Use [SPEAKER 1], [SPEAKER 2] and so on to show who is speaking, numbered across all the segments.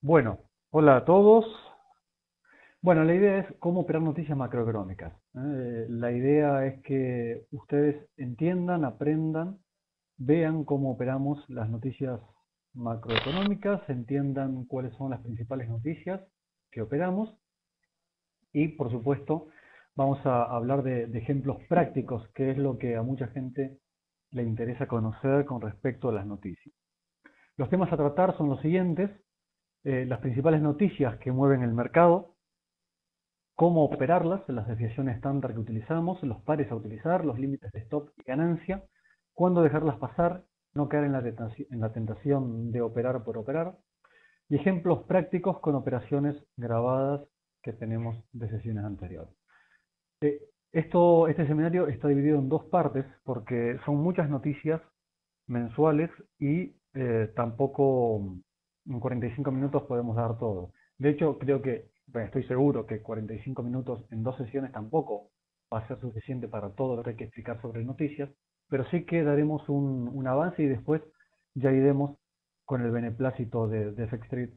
[SPEAKER 1] Bueno, hola a todos. Bueno, la idea es cómo operar noticias macroeconómicas. La idea es que ustedes entiendan, aprendan, vean cómo operamos las noticias macroeconómicas, entiendan cuáles son las principales noticias que operamos y, por supuesto, vamos a hablar de ejemplos prácticos, que es lo que a mucha gente le interesa conocer con respecto a las noticias. Los temas a tratar son los siguientes: las principales noticias que mueven el mercado, cómo operarlas, las desviaciones estándar que utilizamos, los pares a utilizar, los límites de stop y ganancia, cuándo dejarlas pasar, no caer en la tentación de operar por operar, y ejemplos prácticos con operaciones grabadas que tenemos de sesiones anteriores. Este seminario está dividido en dos partes porque son muchas noticias mensuales y tampoco en 45 minutos podemos dar todo. De hecho, creo que, bueno, estoy seguro que 45 minutos en dos sesiones tampoco va a ser suficiente para todo lo que hay que explicar sobre noticias, pero sí que daremos un avance y después ya iremos con el beneplácito de FX Street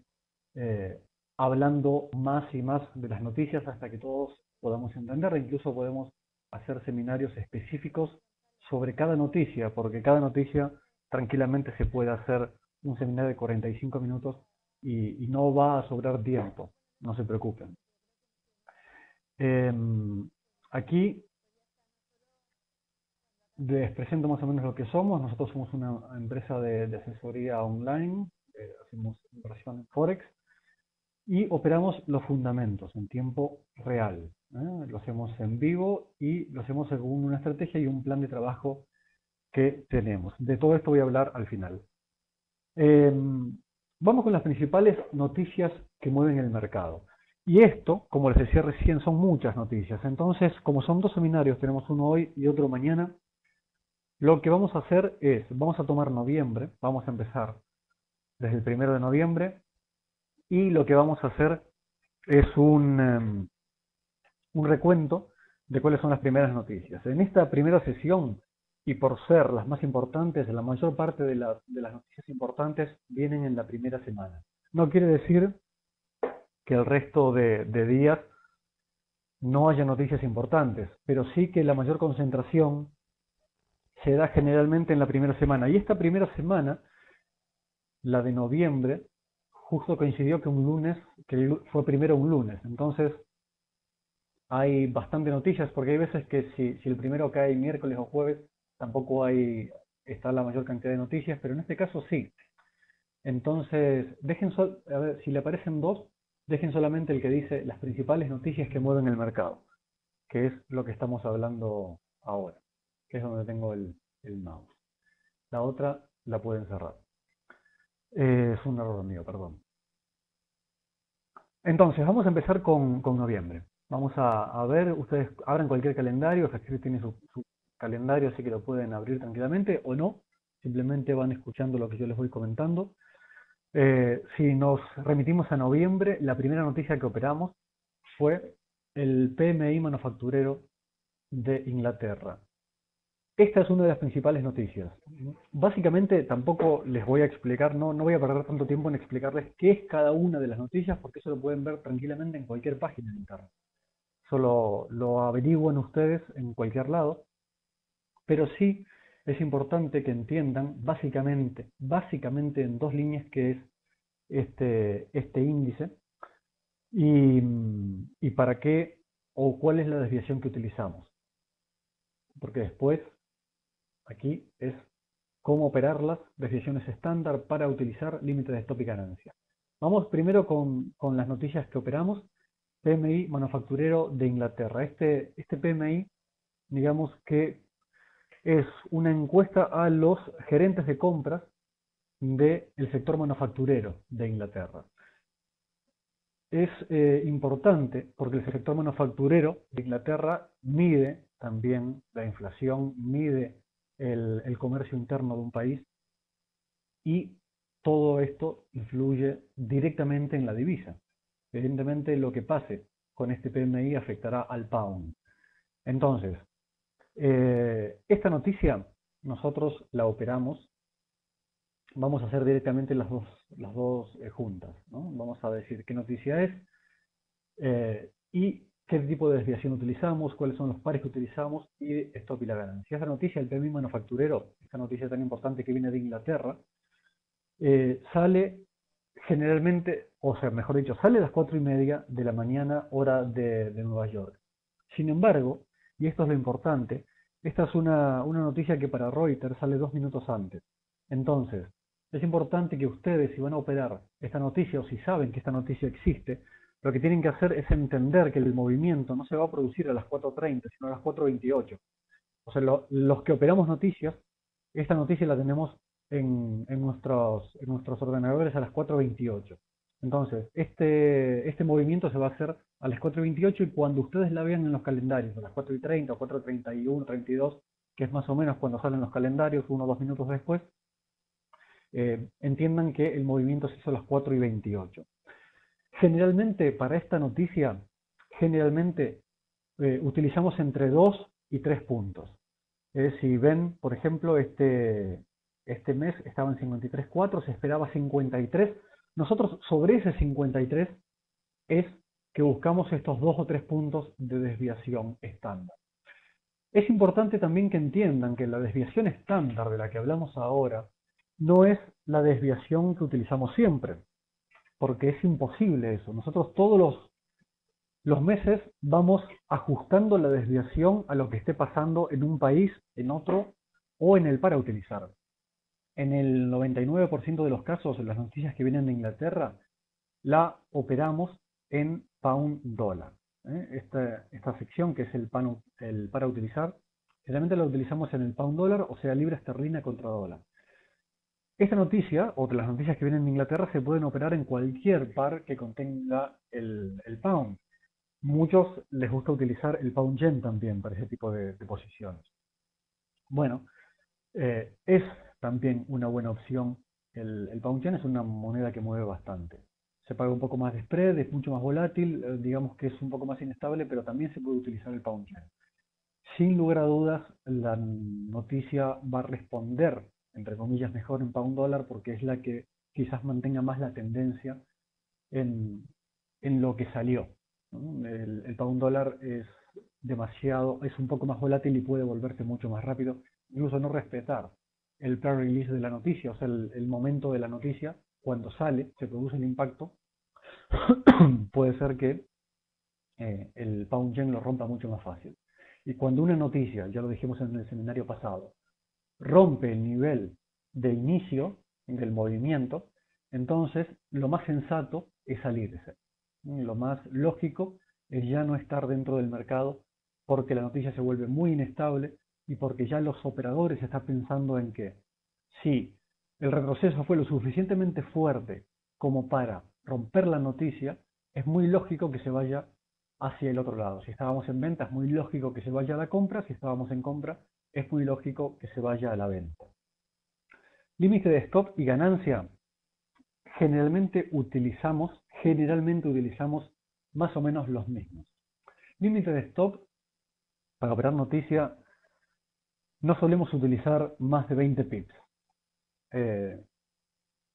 [SPEAKER 1] eh, hablando más y más de las noticias hasta que todos podamos entender. E incluso podemos hacer seminarios específicos sobre cada noticia, porque cada noticia tranquilamente se puede hacer un seminario de 45 minutos y no va a sobrar tiempo, no se preocupen. Eh, Aquí les presento más o menos lo que somos. Nosotros somos una empresa de asesoría online, hacemos inversión en Forex y operamos los fundamentos en tiempo real. Lo hacemos en vivo y lo hacemos según una estrategia y un plan de trabajo que tenemos. De todo esto voy a hablar al final. Eh, Vamos con las principales noticias que mueven el mercado. Y esto, como les decía recién, son muchas noticias. Entonces, como son dos seminarios, tenemos uno hoy y otro mañana, lo que vamos a hacer es, vamos a tomar noviembre, vamos a empezar desde el 1 de noviembre, y lo que vamos a hacer es un recuento de cuáles son las primeras noticias. En esta primera sesión, y por ser las más importantes, la mayor parte de las noticias importantes vienen en la primera semana. No quiere decir que el resto de días no haya noticias importantes, pero sí que la mayor concentración se da generalmente en la primera semana. Y esta primera semana, la de noviembre, justo coincidió que un lunes, que fue primero un lunes. Entonces, hay bastante noticias porque hay veces que si el primero cae miércoles o jueves, tampoco está la mayor cantidad de noticias, pero en este caso sí. Entonces, a ver, si le aparecen dos, dejen solamente el que dice las principales noticias que mueven el mercado, que es lo que estamos hablando ahora, que es donde tengo el mouse. La otra la pueden cerrar. Es un error mío, perdón. Entonces, vamos a empezar con noviembre. Vamos a ver, ustedes abran cualquier calendario, Fajir tiene su calendario, así que lo pueden abrir tranquilamente o no, simplemente van escuchando lo que yo les voy comentando. Si nos remitimos a noviembre, la primera noticia que operamos fue el PMI manufacturero de Inglaterra. Esta es una de las principales noticias. Básicamente tampoco les voy a explicar, no voy a perder tanto tiempo en explicarles qué es cada una de las noticias, porque eso lo pueden ver tranquilamente en cualquier página de internet. Solo lo averigüen ustedes en cualquier lado, pero sí es importante que entiendan básicamente en dos líneas qué es este índice y para qué o cuál es la desviación que utilizamos. Porque después aquí es cómo operar las desviaciones estándar para utilizar límites de stop y ganancia. Vamos primero con las noticias que operamos. PMI manufacturero de Inglaterra. Este PMI, digamos que es una encuesta a los gerentes de compras del sector manufacturero de Inglaterra. Es importante porque el sector manufacturero de Inglaterra mide también la inflación, mide el comercio interno de un país y todo esto influye directamente en la divisa. Evidentemente lo que pase con este PMI afectará al pound. Entonces, esta noticia nosotros la operamos, vamos a hacer directamente las dos juntas, ¿no? vamos a decir qué noticia es y qué tipo de desviación utilizamos, cuáles son los pares que utilizamos y stop y la ganancia. Esta noticia, el PMI manufacturero, esta noticia tan importante que viene de Inglaterra, sale generalmente, o sea, mejor dicho, sale a las 4:30 de la mañana, hora de Nueva York. Sin embargo, y esto es lo importante, esta es una noticia que para Reuters sale 2 minutos antes. Entonces, es importante que ustedes, si van a operar esta noticia o si saben que esta noticia existe, lo que tienen que hacer es entender que el movimiento no se va a producir a las 4:30, sino a las 4:28. O sea, los que operamos noticias, esta noticia la tenemos en nuestros ordenadores a las 4:28. Entonces, este movimiento se va a hacer a las 4:28 y cuando ustedes la vean en los calendarios, a las 4:30 o 4:31, 32, que es más o menos cuando salen los calendarios, 1 o 2 minutos después, entiendan que el movimiento se hizo a las 4:28. Generalmente, para esta noticia, generalmente utilizamos entre 2 y 3 puntos. Si ven, por ejemplo, este mes estaba en 53.4, se esperaba 53. Nosotros sobre ese 53 es que buscamos estos 2 o 3 puntos de desviación estándar. Es importante también que entiendan que la desviación estándar de la que hablamos ahora no es la desviación que utilizamos siempre, porque es imposible eso. Nosotros todos los meses vamos ajustando la desviación a lo que esté pasando en un país, en otro o en el para utilizar. En el 99% de los casos, en las noticias que vienen de Inglaterra, la operamos en pound dólar. Esta sección, que es el para utilizar, generalmente la utilizamos en el pound dólar, o sea, libra esterlina contra dólar. Esta noticia, o las noticias que vienen de Inglaterra, se pueden operar en cualquier par que contenga el pound. Muchos les gusta utilizar el pound yen también para ese tipo de posiciones. Bueno, es también una buena opción. El pound yen es una moneda que mueve bastante. Se paga un poco más de spread, es mucho más volátil, digamos que es un poco más inestable, pero también se puede utilizar el pound yen. Sin lugar a dudas, la noticia va a responder, entre comillas, mejor en pound dólar porque es la que quizás mantenga más la tendencia en lo que salió, ¿no? El pound dólar es un poco más volátil y puede volverse mucho más rápido, incluso no respetar el pre-release de la noticia, o sea, el momento de la noticia, cuando sale, se produce el impacto, puede ser que el pound yen lo rompa mucho más fácil. Y cuando una noticia, ya lo dijimos en el seminario pasado, rompe el nivel de inicio del movimiento, entonces lo más sensato es salirse. Lo más lógico es ya no estar dentro del mercado porque la noticia se vuelve muy inestable y porque ya los operadores están pensando en que si el retroceso fue lo suficientemente fuerte como para romper la noticia, es muy lógico que se vaya hacia el otro lado. Si estábamos en venta, es muy lógico que se vaya a la compra. Si estábamos en compra, es muy lógico que se vaya a la venta. Límite de stop y ganancia. Generalmente utilizamos más o menos los mismos. Límite de stop, para operar noticia, no solemos utilizar más de 20 pips.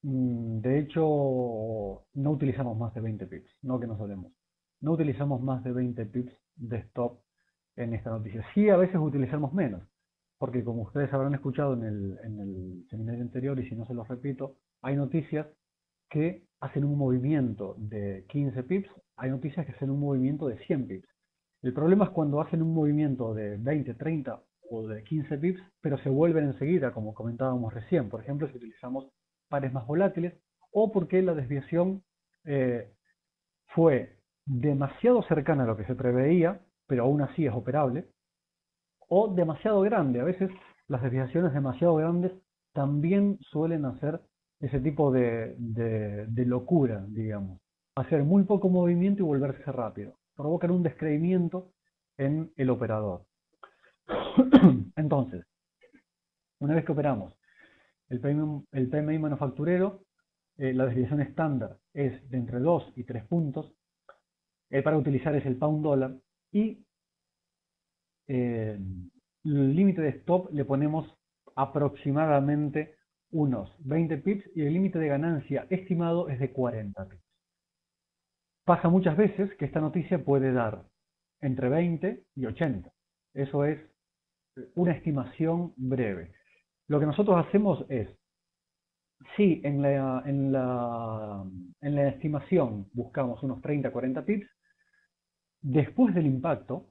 [SPEAKER 1] De hecho, no utilizamos más de 20 pips, no que no solemos. No utilizamos más de 20 pips de stop en esta noticia. Sí, a veces utilizamos menos, porque como ustedes habrán escuchado en el seminario anterior, y si no se los repito, hay noticias que hacen un movimiento de 15 pips, hay noticias que hacen un movimiento de 100 pips. El problema es cuando hacen un movimiento de 20, 30 o de 15 pips, pero se vuelven enseguida, como comentábamos recién. Por ejemplo, si utilizamos pares más volátiles, o porque la desviación fue demasiado cercana a lo que se preveía, pero aún así es operable, o demasiado grande. A veces las desviaciones demasiado grandes también suelen hacer ese tipo de locura, digamos. Hacer muy poco movimiento y volverse rápido. Provocan un descreimiento en el operador. Entonces, una vez que operamos el PMI manufacturero, la desviación estándar es de entre 2 y 3 puntos. Para utilizar es el pound dólar y el límite de stop le ponemos aproximadamente unos 20 pips y el límite de ganancia estimado es de 40 pips. Pasa muchas veces que esta noticia puede dar entre 20 y 80. Eso es una estimación breve. Lo que nosotros hacemos es, si en la estimación buscamos unos 30, 40 pips, después del impacto,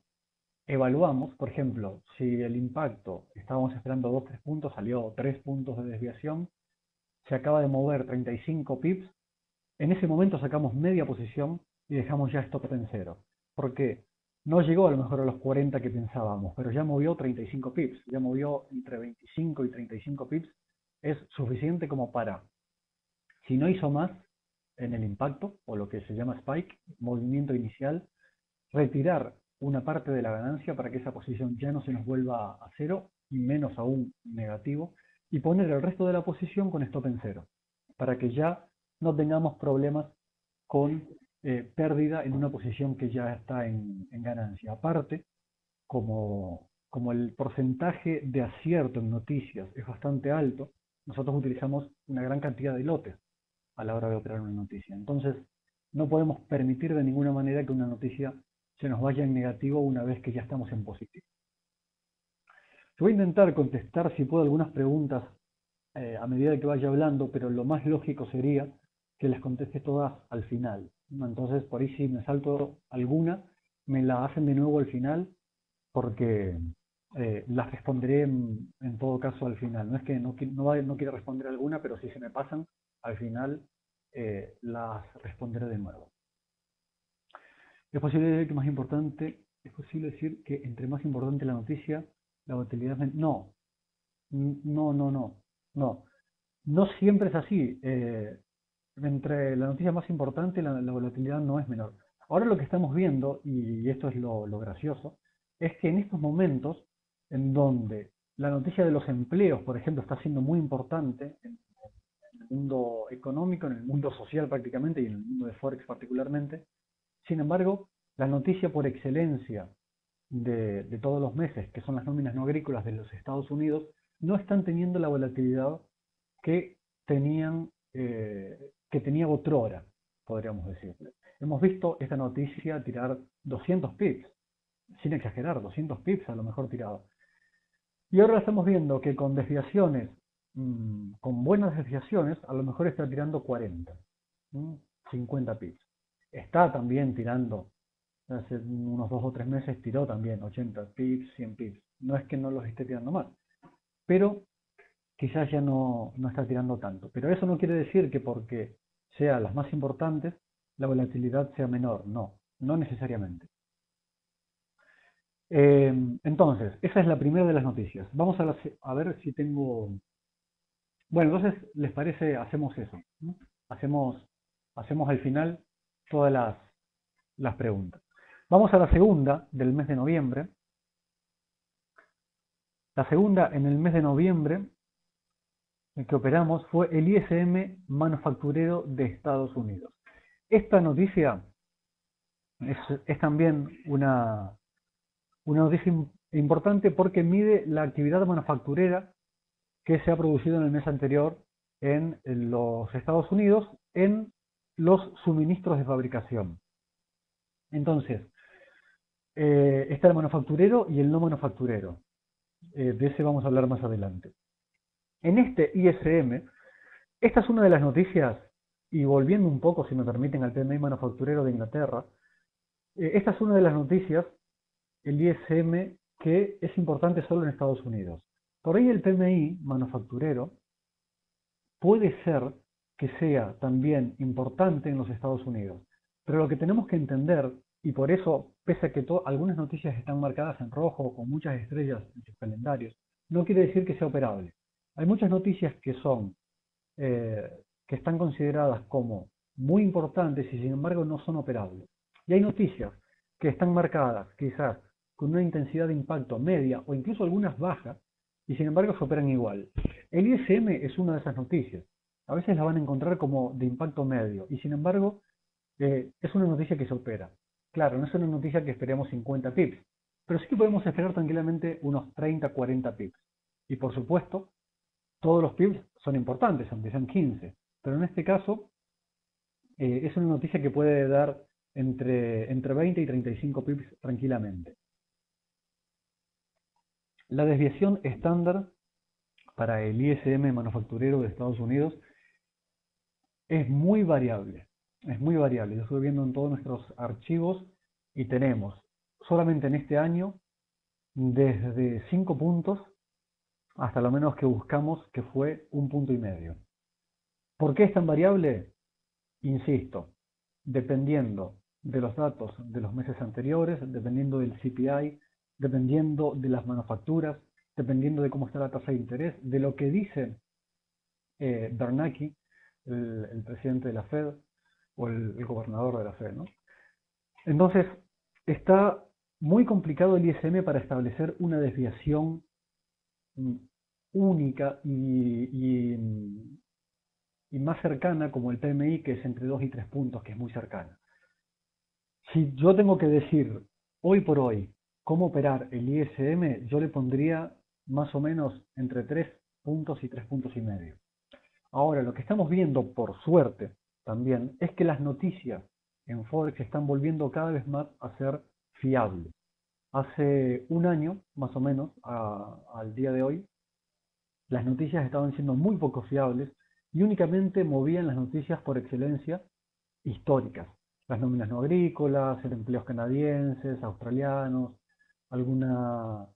[SPEAKER 1] evaluamos, por ejemplo, si el impacto estábamos esperando 2, 3 puntos, salió 3 puntos de desviación, se acaba de mover 35 pips, en ese momento sacamos media posición y dejamos ya stop en cero. Porque no llegó a lo mejor a los 40 que pensábamos, pero ya movió 35 pips, ya movió entre 25 y 35 pips, es suficiente como para, si no hizo más en el impacto, o lo que se llama spike, movimiento inicial, retirar una parte de la ganancia para que esa posición ya no se nos vuelva a cero y menos aún negativo, y poner el resto de la posición con stop en cero, para que ya no tengamos problemas con pérdida en una posición que ya está en ganancia. Aparte, como el porcentaje de acierto en noticias es bastante alto, nosotros utilizamos una gran cantidad de lotes a la hora de operar una noticia. Entonces, no podemos permitir de ninguna manera que una noticia se nos vaya en negativo una vez que ya estamos en positivo. Yo voy a intentar contestar, si puedo, algunas preguntas a medida que vaya hablando, pero lo más lógico sería que las conteste todas al final, ¿no? Entonces, por ahí si me salto alguna, me la hacen de nuevo al final, porque las responderé en todo caso al final. No es que no quiera responder alguna, pero si se me pasan, al final las responderé de nuevo. Es posible decir que más importante, es posible decir que entre más importante la noticia, la volatilidad... No, no. No siempre es así. Entre la noticia más importante, la volatilidad no es menor. Ahora lo que estamos viendo, y esto es lo gracioso, es que en estos momentos en donde la noticia de los empleos, por ejemplo, está siendo muy importante en el mundo económico, en el mundo social prácticamente y en el mundo de Forex particularmente, sin embargo, la noticia por excelencia de todos los meses, que son las nóminas no agrícolas de los Estados Unidos, no están teniendo la volatilidad que tenían que tenía otrora, podríamos decir. Hemos visto esta noticia tirar 200 pips, sin exagerar, 200 pips a lo mejor tirado. Y ahora estamos viendo que con desviaciones, con buenas desviaciones, a lo mejor está tirando 40, 50 pips. Está también tirando, hace unos 2 o 3 meses tiró también 80 pips, 100 pips. No es que no los esté tirando más, pero quizás ya no está tirando tanto. Pero eso no quiere decir que porque sea las más importantes, la volatilidad sea menor. No, no necesariamente. Entonces, esa es la primera de las noticias. Vamos a ver si tengo... Bueno, entonces, ¿les parece? Hacemos eso, ¿no? Hacemos al final todas las preguntas. Vamos a la segunda del mes de noviembre. La segunda en el mes de noviembre que operamos fue el ISM manufacturero de Estados Unidos. Esta noticia es también una noticia importante porque mide la actividad manufacturera que se ha producido en el mes anterior en los Estados Unidos en los suministros de fabricación. Entonces, está el manufacturero y el no manufacturero. De ese vamos a hablar más adelante. En este ISM, esta es una de las noticias, y volviendo un poco, si me permiten, al PMI manufacturero de Inglaterra, esta es una de las noticias, el ISM, que es importante solo en Estados Unidos. Por ahí el PMI manufacturero puede ser que sea también importante en los Estados Unidos, pero lo que tenemos que entender, y por eso, pese a que algunas noticias están marcadas en rojo con muchas estrellas en sus calendarios, no quiere decir que sea operable. Hay muchas noticias que son que están consideradas como muy importantes y sin embargo no son operables. Y hay noticias que están marcadas quizás con una intensidad de impacto media o incluso algunas bajas y sin embargo se operan igual. El ISM es una de esas noticias. A veces la van a encontrar como de impacto medio y sin embargo es una noticia que se opera. Claro, no es una noticia que esperemos 50 pips, pero sí que podemos esperar tranquilamente unos 30, 40 pips. Y por supuesto, todos los pips son importantes, aunque sean 15, pero en este caso es una noticia que puede dar entre 20 y 35 pips tranquilamente. La desviación estándar para el ISM manufacturero de Estados Unidos es muy variable. Es muy variable. Yo estuve viendo en todos nuestros archivos y tenemos solamente en este año desde 5 puntos hasta lo menos que buscamos, que fue 1,5 puntos. ¿Por qué es tan variable? Insisto, dependiendo de los datos de los meses anteriores, dependiendo del CPI, dependiendo de las manufacturas, dependiendo de cómo está la tasa de interés, de lo que dice Bernanke, el presidente de la Fed, o el gobernador de la Fed, ¿no? Entonces, está muy complicado el ISM para establecer una desviación única y más cercana como el PMI, que es entre 2 y 3 puntos, que es muy cercana. Si yo tengo que decir hoy por hoy cómo operar el ISM, yo le pondría más o menos entre 3 puntos y 3,5 puntos. Ahora, lo que estamos viendo, por suerte, también, es que las noticias en Forex están volviendo cada vez más a ser fiables. Hace un año, más o menos, al día de hoy, las noticias estaban siendo muy poco fiables y únicamente movían las noticias por excelencia históricas. Las nóminas no agrícolas, el empleos canadienses, australianos, alguna,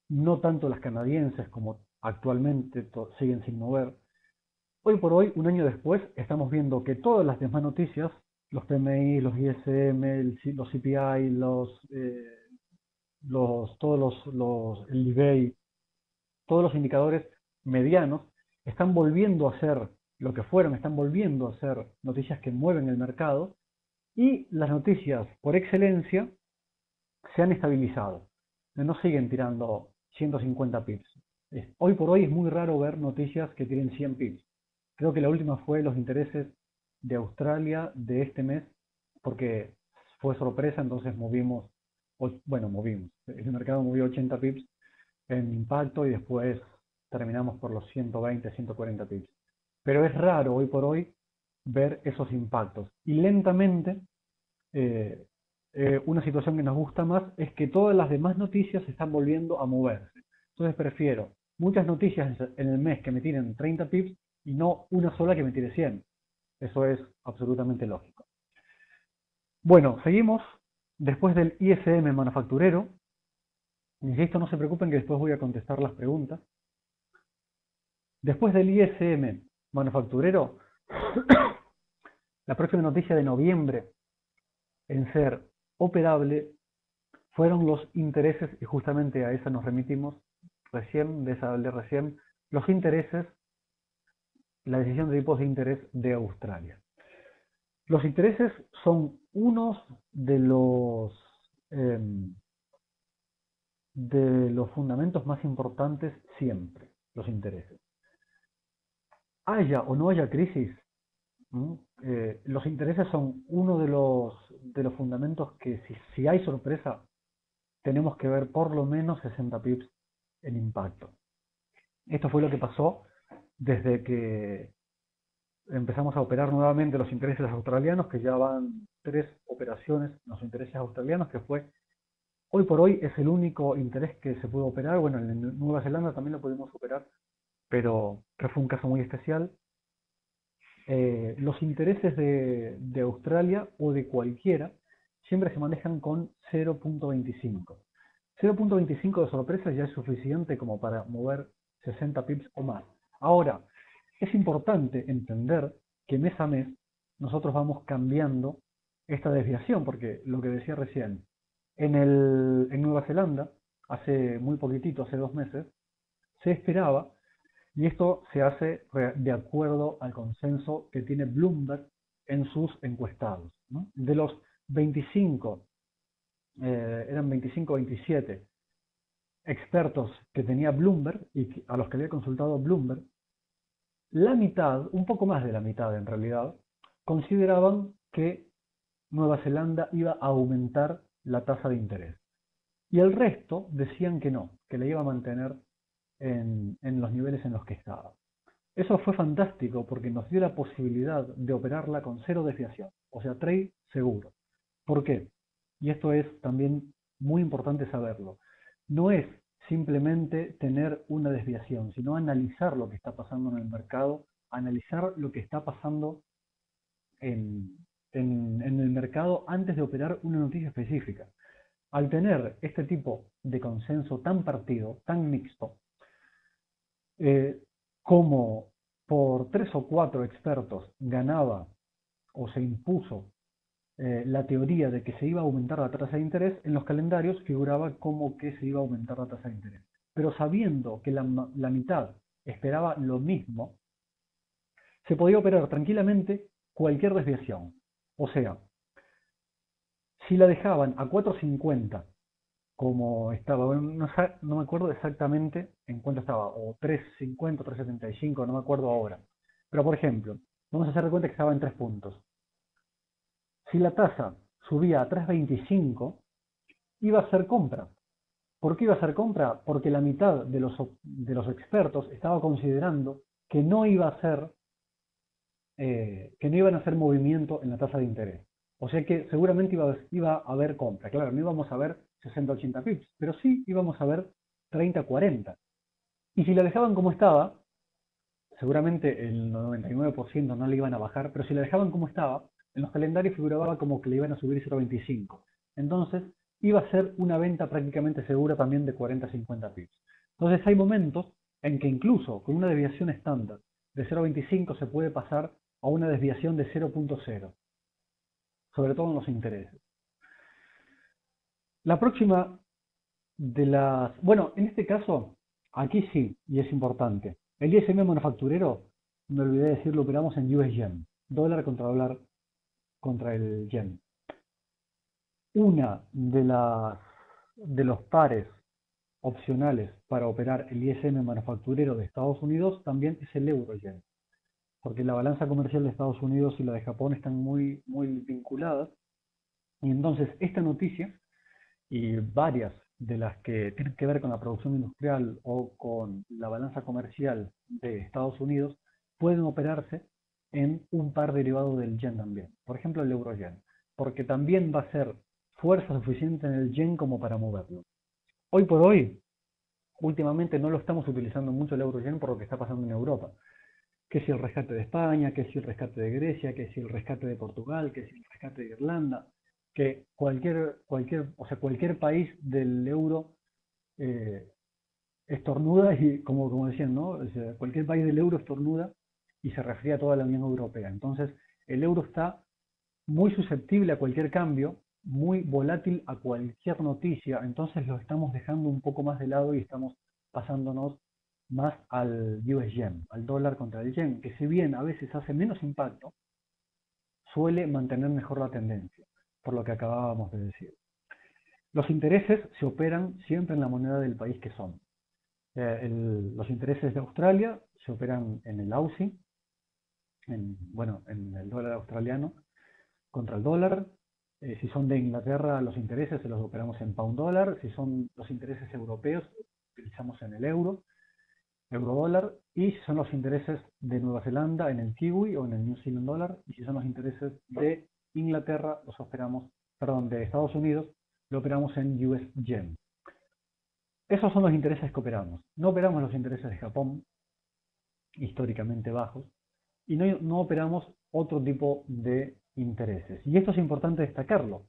[SPEAKER 1] no tanto las canadienses como actualmente siguen sin mover. Hoy por hoy, un año después, estamos viendo que todas las demás noticias, los PMI, los ISM, los CPI, el eBay, todos los indicadores medianos están volviendo a ser lo que fueron, están volviendo a ser noticias que mueven el mercado y las noticias por excelencia se han estabilizado. No siguen tirando 150 pips. Hoy por hoy es muy raro ver noticias que tiren 100 pips. Creo que la última fue los intereses de Australia de este mes, porque fue sorpresa, entonces movimos. El mercado movió 80 pips en impacto y después terminamos por los 120, 140 pips. Pero es raro hoy por hoy ver esos impactos. Y lentamente, una situación que nos gusta más es que todas las demás noticias están volviendo a moverse. Entonces prefiero muchas noticias en el mes que me tiren 30 pips y no una sola que me tire 100. Eso es absolutamente lógico. Bueno, seguimos. Después del ISM manufacturero, insisto, no se preocupen que después voy a contestar las preguntas. Después del ISM manufacturero, la próxima noticia de noviembre en ser operable fueron los intereses, y justamente a esa nos remitimos recién, de esa hablé recién, los intereses, la decisión de tipos de interés de Australia. Los intereses son unos eh, de los fundamentos más importantes siempre, los intereses. Haya o no haya crisis, los intereses son uno de los fundamentos que si hay sorpresa, tenemos que ver por lo menos 60 pips en impacto. Esto fue lo que pasó desde que empezamos a operar nuevamente los intereses australianos, que ya van 3 operaciones, los intereses australianos, que fue, hoy por hoy es el único interés que se pudo operar. Bueno, en Nueva Zelanda también lo pudimos operar, pero fue un caso muy especial. Los intereses de Australia o de cualquiera siempre se manejan con 0,25. 0,25 de sorpresa ya es suficiente como para mover 60 pips o más. Ahora, es importante entender que mes a mes nosotros vamos cambiando esta desviación, porque lo que decía recién, en Nueva Zelanda, hace muy poquitito, hace 2 meses, se esperaba, y esto se hace de acuerdo al consenso que tiene Bloomberg en sus encuestados, ¿no? De los 25, eran 25 o 27 expertos que tenía Bloomberg y a los que había consultado Bloomberg, la mitad, un poco más de la mitad en realidad, consideraban que Nueva Zelanda iba a aumentar la tasa de interés. Y el resto decían que no, que la iba a mantener en los niveles en los que estaba. Eso fue fantástico porque nos dio la posibilidad de operarla con 0 desviación, o sea, trade seguro. ¿Por qué? Y esto es también muy importante saberlo. No es simplemente tener una desviación, sino analizar lo que está pasando en el mercado, analizar lo que está pasando en, en el mercado antes de operar una noticia específica. Al tener este tipo de consenso tan partido, tan mixto, eh, como por 3 o 4 expertos ganaba o se impuso la teoría de que se iba a aumentar la tasa de interés, en los calendarios figuraba como que se iba a aumentar la tasa de interés. Pero sabiendo que la mitad esperaba lo mismo, se podía operar tranquilamente cualquier desviación. O sea, si la dejaban a 4,50 como estaba, bueno, no, no me acuerdo exactamente en cuánto estaba, o 3,50, 3,75, no me acuerdo ahora. Pero por ejemplo, vamos a hacer de cuenta que estaba en 3 puntos. Si la tasa subía a 3,25, iba a ser compra. ¿Por qué iba a ser compra? Porque la mitad de los expertos estaba considerando que no iba a ser, que no iban a hacer movimiento en la tasa de interés. O sea que seguramente iba a haber compra. Claro, no íbamos a ver 60-80 pips, pero sí íbamos a ver 30-40. Y si la dejaban como estaba, seguramente el 99% no le iban a bajar, pero si la dejaban como estaba, en los calendarios figuraba como que le iban a subir 0,25. Entonces, iba a ser una venta prácticamente segura también de 40-50 pips. Entonces, hay momentos en que incluso con una desviación estándar de 0,25 se puede pasar a una desviación de 0,0, sobre todo en los intereses. La próxima de las... Bueno, en este caso, aquí sí, y es importante. El ISM manufacturero, me olvidé de decirlo, operamos en US Yen. Dólar contra el yen. Una de los pares opcionales para operar el ISM manufacturero de Estados Unidos también es el euro yen. Porque la balanza comercial de Estados Unidos y la de Japón están muy, muy vinculadas. Y entonces esta noticia y varias de las que tienen que ver con la producción industrial o con la balanza comercial de Estados Unidos pueden operarse en un par derivado del yen también. Por ejemplo, el euro yen, porque también va a ser fuerza suficiente en el yen como para moverlo. Hoy por hoy, últimamente no lo estamos utilizando mucho el euro yen por lo que está pasando en Europa. Que si el rescate de España, que si el rescate de Grecia, que si el rescate de Portugal, que si el rescate de Irlanda, que o sea, cualquier país del euro eh, estornuda y, como decían, ¿no? O sea, cualquier país del euro estornuda y se refería a toda la Unión Europea. Entonces, el euro está muy susceptible a cualquier cambio, muy volátil a cualquier noticia, entonces lo estamos dejando un poco más de lado y estamos pasándonos más al US yen, al dólar contra el yen, que si bien a veces hace menos impacto, suele mantener mejor la tendencia, por lo que acabábamos de decir. Los intereses se operan siempre en la moneda del país que son. Los intereses de Australia se operan en el Aussie, bueno, en el dólar australiano contra el dólar. Si son de Inglaterra, los intereses se los operamos en pound dólar. Si son los intereses europeos, utilizamos en el euro dólar. Y si son los intereses de Nueva Zelanda, en el kiwi o en el New Zealand dólar. Y si son los intereses de Inglaterra, los operamos, perdón, de Estados Unidos, lo operamos en US yen. Esos son los intereses que operamos. No operamos los intereses de Japón, históricamente bajos, y no operamos otro tipo de intereses. Y esto es importante destacarlo.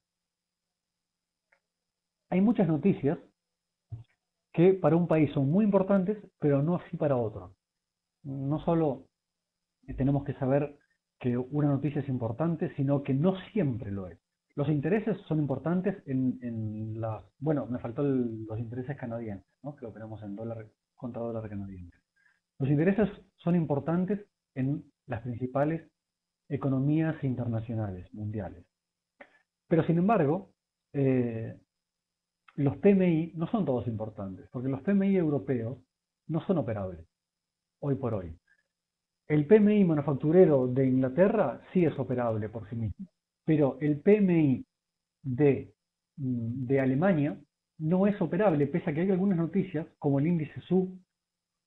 [SPEAKER 1] Hay muchas noticias que para un país son muy importantes, pero no así para otro. No solo tenemos que saber que una noticia es importante, sino que no siempre lo es. Los intereses son importantes en las... Bueno, me faltó los intereses canadienses, ¿no? Que operamos en dólar contra dólar canadiense. Los intereses son importantes en las principales economías internacionales, mundiales. Pero sin embargo, eh, los PMI no son todos importantes, porque los PMI europeos no son operables hoy por hoy. El PMI manufacturero de Inglaterra sí es operable por sí mismo, pero el PMI de Alemania no es operable, pese a que hay algunas noticias, como el índice SU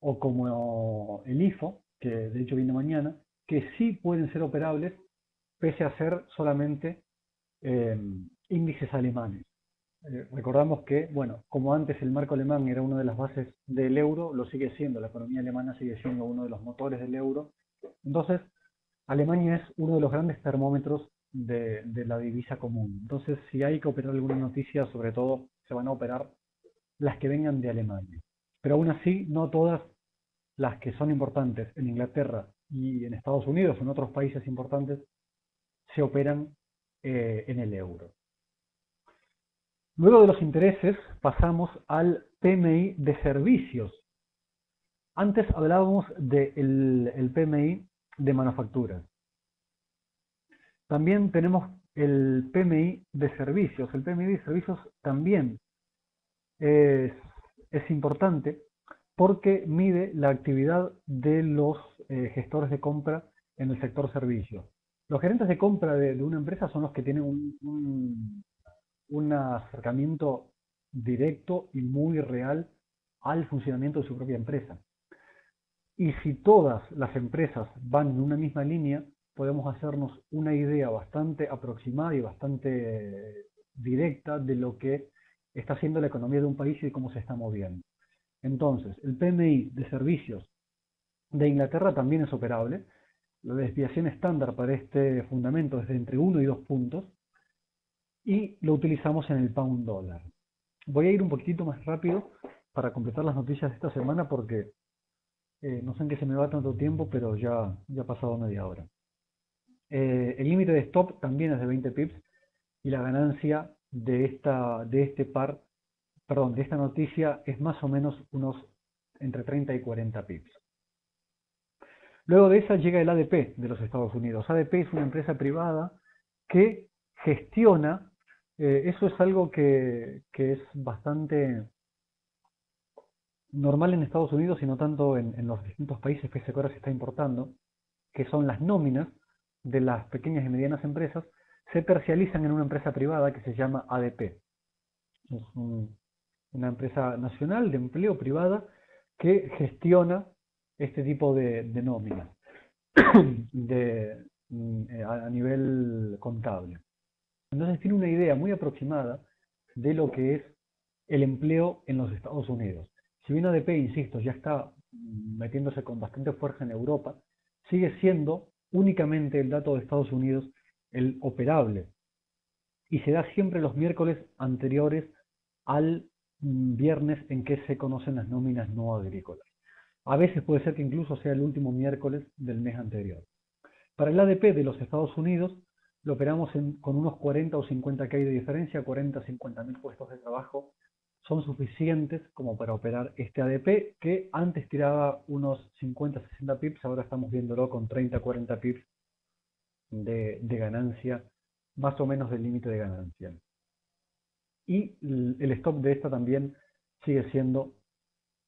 [SPEAKER 1] o como el IFO, que de hecho viene mañana, que sí pueden ser operables, pese a ser solamente eh, índices alemanes. Recordamos que, bueno, como antes el marco alemán era una de las bases del euro, lo sigue siendo, la economía alemana sigue siendo uno de los motores del euro. Entonces, Alemania es uno de los grandes termómetros de la divisa común. Entonces, si hay que operar alguna noticia, sobre todo se van a operar las que vengan de Alemania. Pero aún así, no todas las que son importantes en Inglaterra y en Estados Unidos o en otros países importantes se operan en el euro. Luego de los intereses pasamos al PMI de servicios. Antes hablábamos del PMI de manufacturas. También tenemos el PMI de servicios. El PMI de servicios también es, es importante porque mide la actividad de los gestores de compra en el sector servicios. Los gerentes de compra de una empresa son los que tienen un acercamiento directo y muy real al funcionamiento de su propia empresa. Y si todas las empresas van en una misma línea, podemos hacernos una idea bastante aproximada y bastante directa de lo que está haciendo la economía de un país y de cómo se está moviendo. Entonces, el PMI de servicios de Inglaterra también es operable. La desviación estándar para este fundamento es de entre 1 y 2 puntos y lo utilizamos en el pound dólar. Voy a ir un poquitito más rápido para completar las noticias de esta semana porque no sé en qué se me va tanto tiempo, pero ya ha pasado media hora. El límite de stop también es de 20 pips y la ganancia de esta noticia es más o menos unos entre 30 y 40 pips. Luego de esa llega el ADP de los Estados Unidos. ADP es una empresa privada que gestiona, eso es algo que es bastante normal en Estados Unidos y no tanto en los distintos países que ahora se está importando, que son las nóminas de las pequeñas y medianas empresas, se tercializan en una empresa privada que se llama ADP. Es una empresa nacional de empleo privada que gestiona este tipo de nóminas a nivel contable. Entonces tiene una idea muy aproximada de lo que es el empleo en los Estados Unidos. Si bien ADP, insisto, ya está metiéndose con bastante fuerza en Europa, sigue siendo únicamente el dato de Estados Unidos el operable y se da siempre los miércoles anteriores al viernes en que se conocen las nóminas no agrícolas. A veces puede ser que incluso sea el último miércoles del mes anterior. Para el ADP de los Estados Unidos lo operamos con unos 40 o 50 K de diferencia, 40 o 50 mil puestos de trabajo son suficientes como para operar este ADP que antes tiraba unos 50 60 pips, ahora estamos viéndolo con 30 40 pips de ganancia, más o menos del límite de ganancia. Y el stop de esta también sigue siendo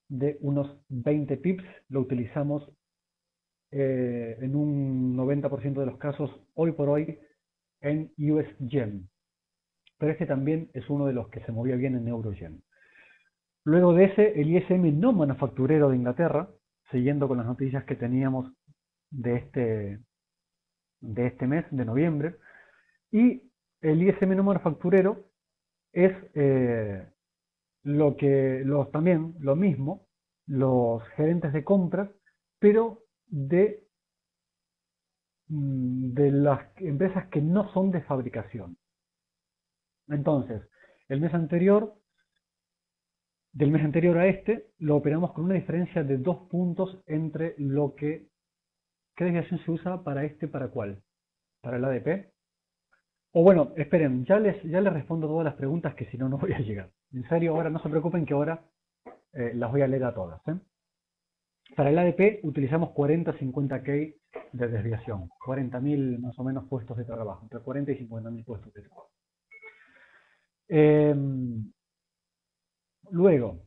[SPEAKER 1] de unos 20 pips, lo utilizamos en un 90% de los casos hoy por hoy en US Yen, pero este también es uno de los que se movía bien en Euro Yen. Luego de ese, el ISM no manufacturero de Inglaterra, siguiendo con las noticias que teníamos de este mes, de noviembre, y el ISM no manufacturero es también lo mismo, los gerentes de compras, pero de las empresas que no son de fabricación. Entonces, el mes anterior, del mes anterior a este, lo operamos con una diferencia de 2 puntos entre ¿qué desviación se usa para para cuál? ¿Para el ADP? O bueno, esperen, ya les respondo todas las preguntas que si no, no voy a llegar. En serio, ahora no se preocupen que ahora las voy a leer a todas. Para el ADP utilizamos 40-50K de desviación, 40.000 más o menos puestos de trabajo, entre 40 y 50.000 puestos de trabajo. Luego,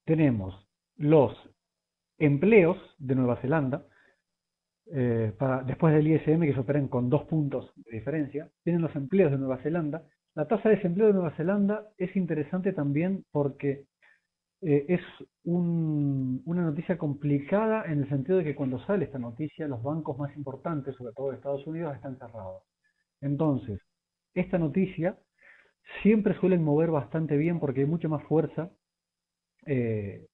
[SPEAKER 1] tenemos los empleos de Nueva Zelanda, después del ISM que se operan con 2 puntos de diferencia, tienen los empleos de Nueva Zelanda. La tasa de desempleo de Nueva Zelanda es interesante también porque es una noticia complicada en el sentido de que cuando sale esta noticia los bancos más importantes, sobre todo de Estados Unidos, están cerrados. Entonces, esta noticia siempre suelen mover bastante bien porque hay mucha más fuerza eh,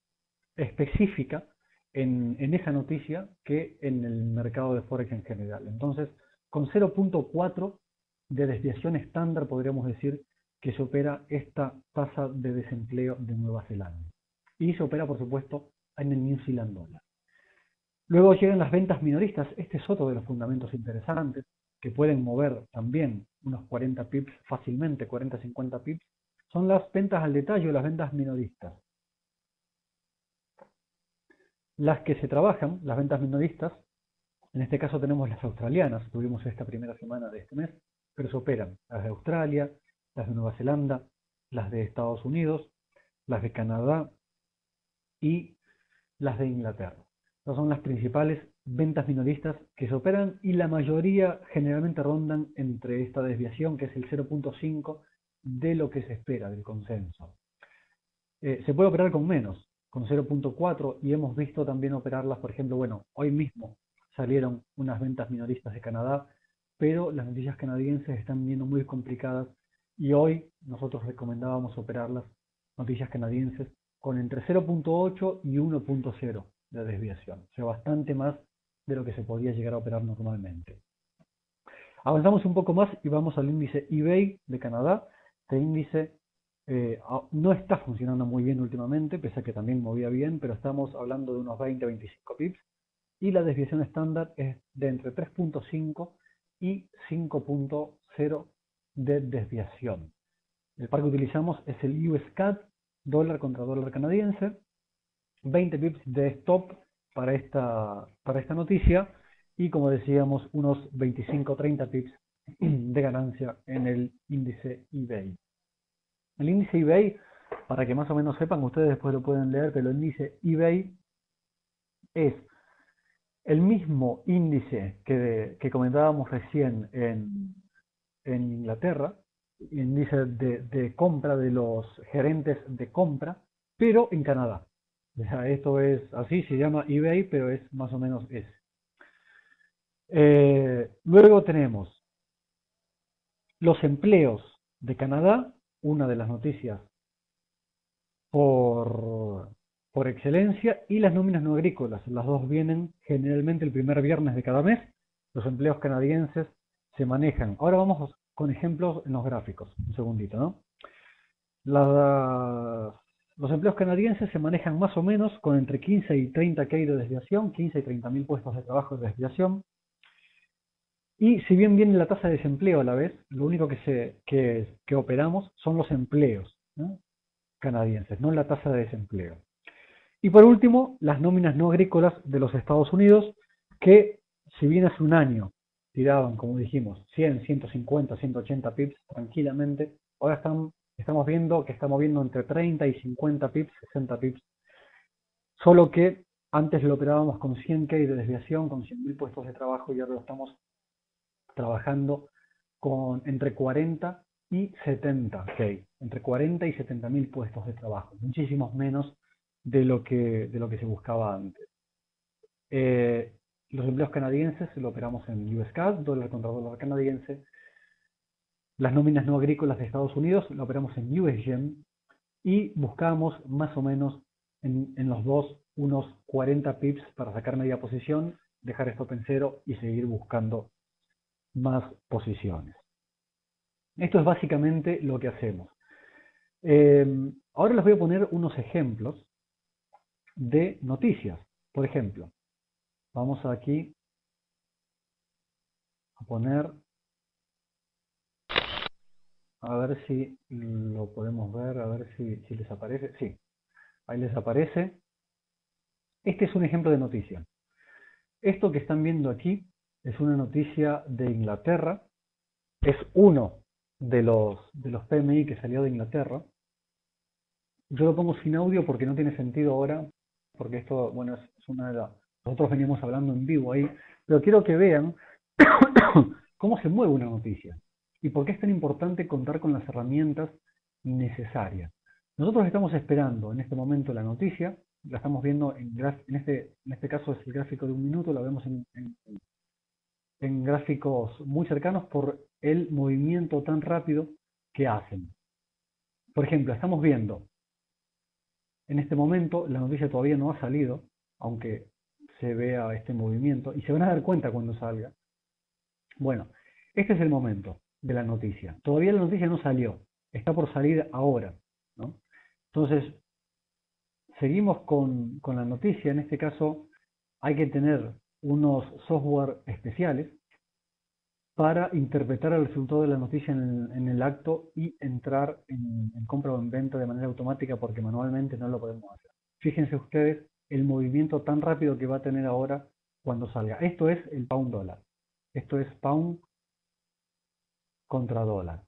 [SPEAKER 1] específica en esa noticia que en el mercado de Forex en general. Entonces, con 0.4 de desviación estándar podríamos decir que se opera esta tasa de desempleo de Nueva Zelanda. Y se opera, por supuesto, en el New Zealand Dollar. Luego llegan las ventas minoristas. Este es otro de los fundamentos interesantes que pueden mover también unos 40 pips fácilmente, 40-50 pips. Son las ventas al detalle o las ventas minoristas. Las que se trabajan, las ventas minoristas, en este caso tenemos las australianas, tuvimos esta primera semana de este mes, pero se operan las de Australia, las de Nueva Zelanda, las de Estados Unidos, las de Canadá y las de Inglaterra. Estas son las principales ventas minoristas que se operan y la mayoría generalmente rondan entre esta desviación que es el 0.5 de lo que se espera del consenso. Se puede operar con menos, con 0.4 y hemos visto también operarlas, por ejemplo, bueno, hoy mismo salieron unas ventas minoristas de Canadá, pero las noticias canadienses están viendo muy complicadas y hoy nosotros recomendábamos operar las noticias canadienses con entre 0.8 y 1.0 de desviación, o sea, bastante más de lo que se podía llegar a operar normalmente. Avanzamos un poco más y vamos al índice eBay de Canadá. Este índice no está funcionando muy bien últimamente, pese a que también movía bien, pero estamos hablando de unos 20-25 pips y la desviación estándar es de entre 3.5 y 5.0 de desviación. El par que utilizamos es el USCAD, dólar contra dólar canadiense, 20 pips de stop para esta noticia y como decíamos unos 25-30 pips de ganancia en el índice eBay. El índice eBay, para que más o menos sepan, ustedes después lo pueden leer, pero el índice eBay es el mismo índice que comentábamos recién en Inglaterra, índice de compra de los gerentes de compra, pero en Canadá. O sea, esto es así, se llama eBay, pero es más o menos ese. Luego tenemos los empleos de Canadá, una de las noticias por, por excelencia, y las nóminas no agrícolas. Las dos vienen generalmente el primer viernes de cada mes. Los empleos canadienses se manejan. Ahora vamos con ejemplos en los gráficos. Un segundito, ¿no? Los empleos canadienses se manejan más o menos con entre 15 y 30K de desviación, 15 y 30 mil puestos de trabajo de desviación. Y si bien viene la tasa de desempleo a la vez, lo único que operamos son los empleos, ¿no?, canadienses, no la tasa de desempleo. Y por último, las nóminas no agrícolas de los Estados Unidos, que si bien hace un año tiraban, como dijimos, 100, 150, 180 pips tranquilamente, ahora estamos viendo que está moviendo entre 30 y 50 pips, 60 pips, solo que antes lo operábamos con 100K de desviación, con 100.000 puestos de trabajo y ahora lo estamos trabajando con entre 40 y 70K, entre 40 y 70.000 puestos de trabajo, muchísimos menos de lo que se buscaba antes. Los empleos canadienses lo operamos en USCAD, dólar contra dólar canadiense. Las nóminas no agrícolas de Estados Unidos lo operamos en USGen y buscamos más o menos en los dos unos 40 pips para sacar media posición, dejar stop en cero y seguir buscando más posiciones. Esto es básicamente lo que hacemos. Ahora les voy a poner unos ejemplos de noticias. Por ejemplo, vamos aquí a poner, a ver si lo podemos ver, a ver si les aparece. Sí, ahí les aparece. Este es un ejemplo de noticia. Esto que están viendo aquí es una noticia de Inglaterra. Es uno de los PMI que salió de Inglaterra. Yo lo pongo sin audio porque no tiene sentido ahora, porque esto, bueno, es una de las... Nosotros veníamos hablando en vivo ahí, pero quiero que vean cómo se mueve una noticia y por qué es tan importante contar con las herramientas necesarias. Nosotros estamos esperando en este momento la noticia, la estamos viendo en este caso es el gráfico de un minuto, la vemos en gráficos muy cercanos por el movimiento tan rápido que hacen. Por ejemplo, estamos viendo, en este momento la noticia todavía no ha salido, aunque se vea este movimiento, y se van a dar cuenta cuando salga. Bueno, este es el momento de la noticia. Todavía la noticia no salió, está por salir ahora, ¿no? Entonces, seguimos con la noticia. En este caso, hay que tener unos software especiales para interpretar el resultado de la noticia en el acto y entrar en compra o en venta de manera automática, porque manualmente no lo podemos hacer. Fíjense ustedes el movimiento tan rápido que va a tener ahora cuando salga. Esto es el pound dólar. Esto es pound contra dólar.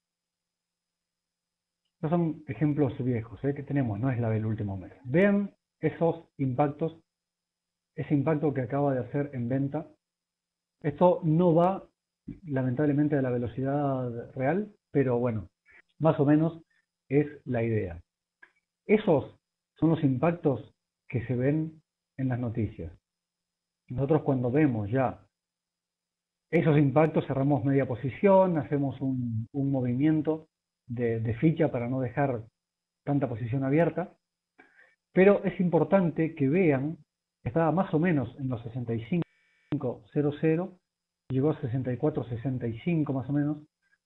[SPEAKER 1] Estos son ejemplos viejos que tenemos, no es la del último mes. Vean esos impactos, ese impacto que acaba de hacer en venta. Esto no va lamentablemente a la velocidad real, pero bueno, más o menos es la idea. Esos son los impactos que se ven en las noticias. Nosotros cuando vemos ya esos impactos cerramos media posición, hacemos un movimiento de ficha para no dejar tanta posición abierta, pero es importante que vean, estaba más o menos en los 65.00, llegó a 64.65 más o menos,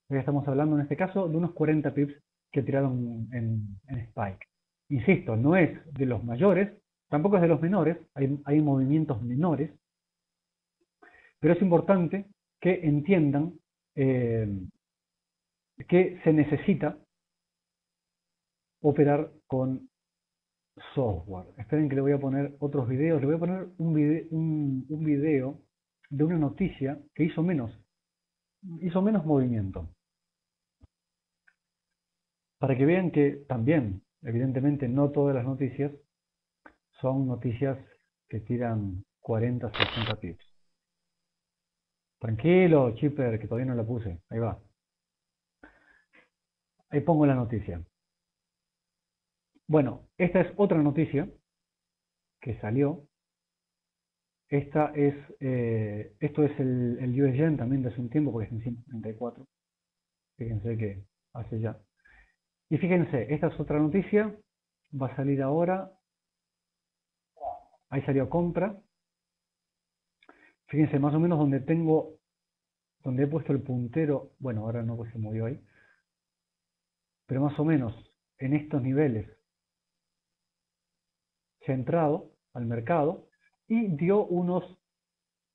[SPEAKER 1] ya estamos hablando en este caso de unos 40 pips que tiraron en Spike. Insisto, no es de los mayores, tampoco es de los menores, hay movimientos menores, pero es importante que entiendan que se necesita operar con software. Esperen que le voy a poner otros videos. Le voy a poner un video de una noticia que hizo menos movimiento. Para que vean que también, evidentemente, no todas las noticias son noticias que tiran 40, 60 pips. Tranquilo, Chipper, que todavía no la puse. Ahí va. Ahí pongo la noticia. Bueno, esta es otra noticia que salió. Esto es el US Yen también de hace un tiempo, porque es en 134. Fíjense que hace ya. Y fíjense, esta es otra noticia. Va a salir ahora. Ahí salió compra. Fíjense más o menos donde he puesto el puntero. Bueno, ahora no, pues se movió ahí. Pero más o menos en estos niveles se ha entrado al mercado y dio unos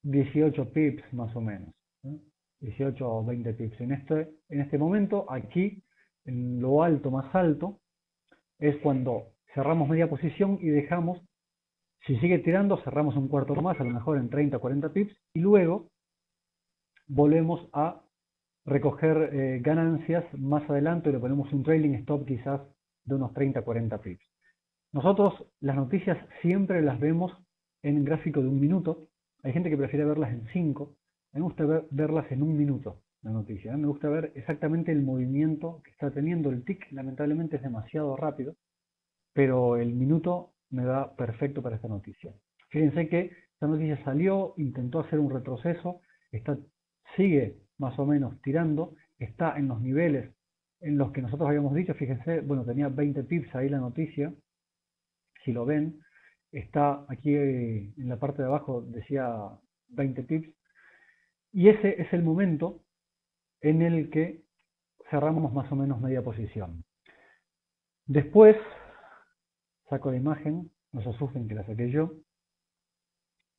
[SPEAKER 1] 18 pips más o menos. 18 o 20 pips. En este momento, aquí, en lo alto, más alto, es cuando cerramos media posición y dejamos, si sigue tirando, cerramos un cuarto más, a lo mejor en 30 o 40 pips, y luego volvemos a recoger ganancias más adelante y le ponemos un trailing stop quizás de unos 30 o 40 pips. Nosotros las noticias siempre las vemos en gráfico de un minuto. Hay gente que prefiere verlas en 5. A mí me gusta verlas en un minuto, la noticia. Me gusta ver exactamente el movimiento que está teniendo. El tick lamentablemente es demasiado rápido, pero el minuto me da perfecto para esta noticia. Fíjense que esta noticia salió, intentó hacer un retroceso, sigue más o menos tirando, está en los niveles en los que nosotros habíamos dicho. Fíjense, bueno, tenía 20 pips ahí la noticia. Si lo ven, está aquí en la parte de abajo, decía 20 pips, y ese es el momento en el que cerramos más o menos media posición. Después, saco la imagen, no se asusten que la saqué yo.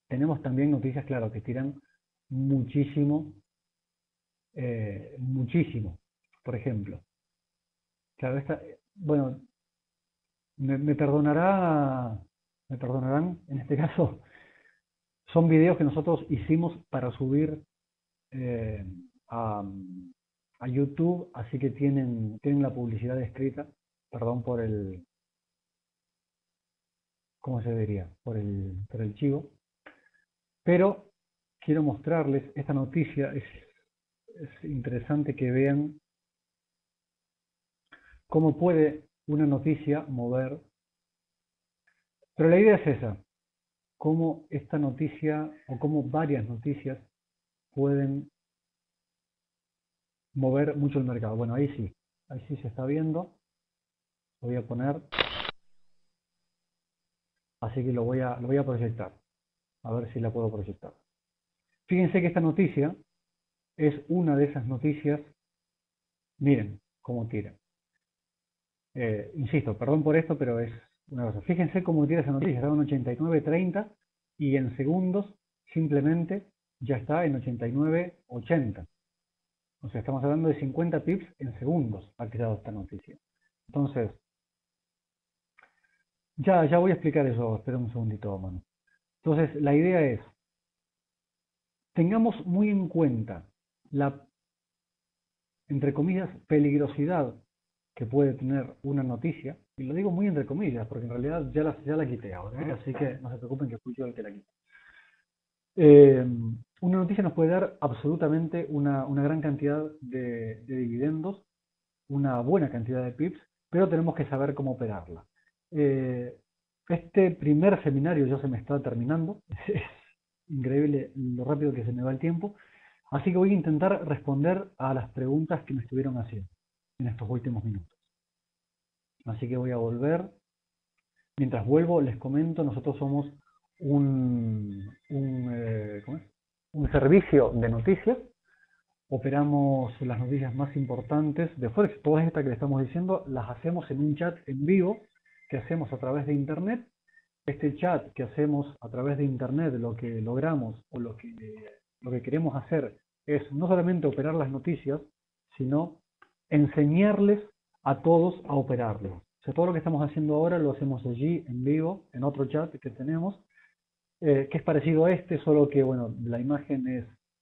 [SPEAKER 1] Tenemos también noticias, claro, que tiran muchísimo, muchísimo. Por ejemplo, claro, bueno, me perdonarán, en este caso, son videos que nosotros hicimos para subir eh, a, a YouTube, así que tienen la publicidad escrita, perdón por ¿cómo se diría? Por el chivo, pero quiero mostrarles esta noticia. Es interesante que vean cómo puede una noticia mover, pero la idea es esa, cómo esta noticia o cómo varias noticias pueden mover mucho el mercado. Bueno, ahí sí se está viendo. Lo voy a poner, así que lo voy a proyectar. A ver si la puedo proyectar. Fíjense que esta noticia es una de esas noticias. Miren cómo tira. Insisto, perdón por esto, pero es una cosa. Fíjense cómo tira esa noticia. Estaba en 89.30 y en segundos simplemente ya está en 89.80. O sea, estamos hablando de 50 pips en segundos ha tirado esta noticia. Entonces, ya voy a explicar eso. Espera un segundito, mano. Entonces, la idea es, tengamos muy en cuenta la, entre comillas, peligrosidad que puede tener una noticia, y lo digo muy entre comillas, porque en realidad ya la quité ahora, ¿eh? Así que no se preocupen que fui yo el que la quité. Una noticia nos puede dar absolutamente una gran cantidad de dividendos, una buena cantidad de pips, pero tenemos que saber cómo operarla. Este primer seminario ya se me está terminando, es increíble lo rápido que se me va el tiempo, así que voy a intentar responder a las preguntas que me estuvieron haciendo en estos últimos minutos. Así que voy a volver. Mientras vuelvo, les comento, nosotros somos ¿cómo es? Un servicio de noticias. Operamos las noticias más importantes de Forex. Todas estas que le estamos diciendo las hacemos en un chat en vivo que hacemos a través de Internet. Este chat que hacemos a través de Internet, lo que logramos o lo que queremos hacer es no solamente operar las noticias, sino enseñarles a todos a operarlo. O sea, todo lo que estamos haciendo ahora lo hacemos allí en vivo, en otro chat que tenemos, que es parecido a este, solo que bueno, la imagen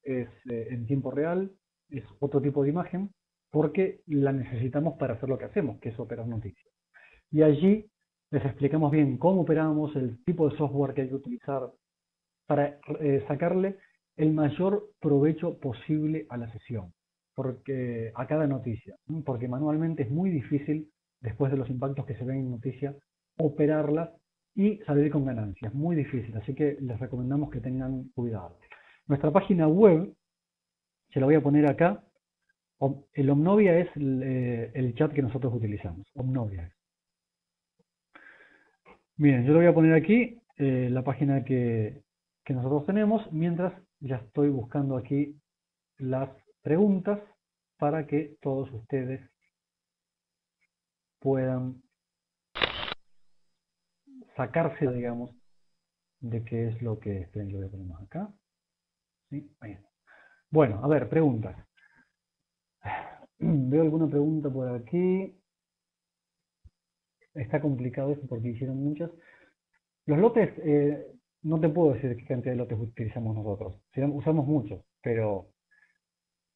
[SPEAKER 1] es en tiempo real, es otro tipo de imagen, porque la necesitamos para hacer lo que hacemos, que es operar noticias. Y allí les explicamos bien cómo operamos, el tipo de software que hay que utilizar para sacarle el mayor provecho posible a la sesión, porque a cada noticia, porque manualmente es muy difícil, después de los impactos que se ven en noticia, operarla y salir con ganancias, muy difícil, así que les recomendamos que tengan cuidado. Nuestra página web, se la voy a poner acá, el Omnovia es el chat que nosotros utilizamos, Omnovia. Miren, yo lo voy a poner aquí, la página que nosotros tenemos, mientras ya estoy buscando aquí las preguntas para que todos ustedes puedan sacarse, digamos, de qué es lo que... Esperen, lo voy a poner más acá. ¿Sí? Ahí está. Bueno, a ver, preguntas. Veo alguna pregunta por aquí. Está complicado esto porque hicieron muchas. Los lotes, no te puedo decir qué cantidad de lotes utilizamos nosotros. Usamos muchos, pero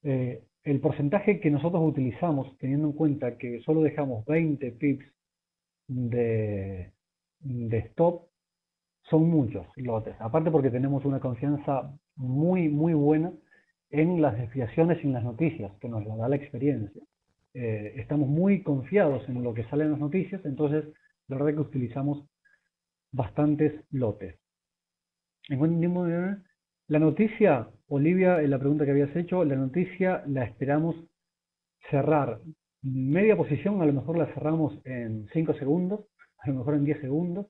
[SPEAKER 1] el porcentaje que nosotros utilizamos, teniendo en cuenta que solo dejamos 20 pips de stop, son muchos lotes. Aparte porque tenemos una confianza muy, muy buena en las desviaciones y en las noticias, que nos la da la experiencia. Estamos muy confiados en lo que sale en las noticias, entonces la verdad que utilizamos bastantes lotes. En la noticia, Olivia, en la pregunta que habías hecho, la noticia la esperamos cerrar media posición, a lo mejor la cerramos en 5 segundos, a lo mejor en 10 segundos,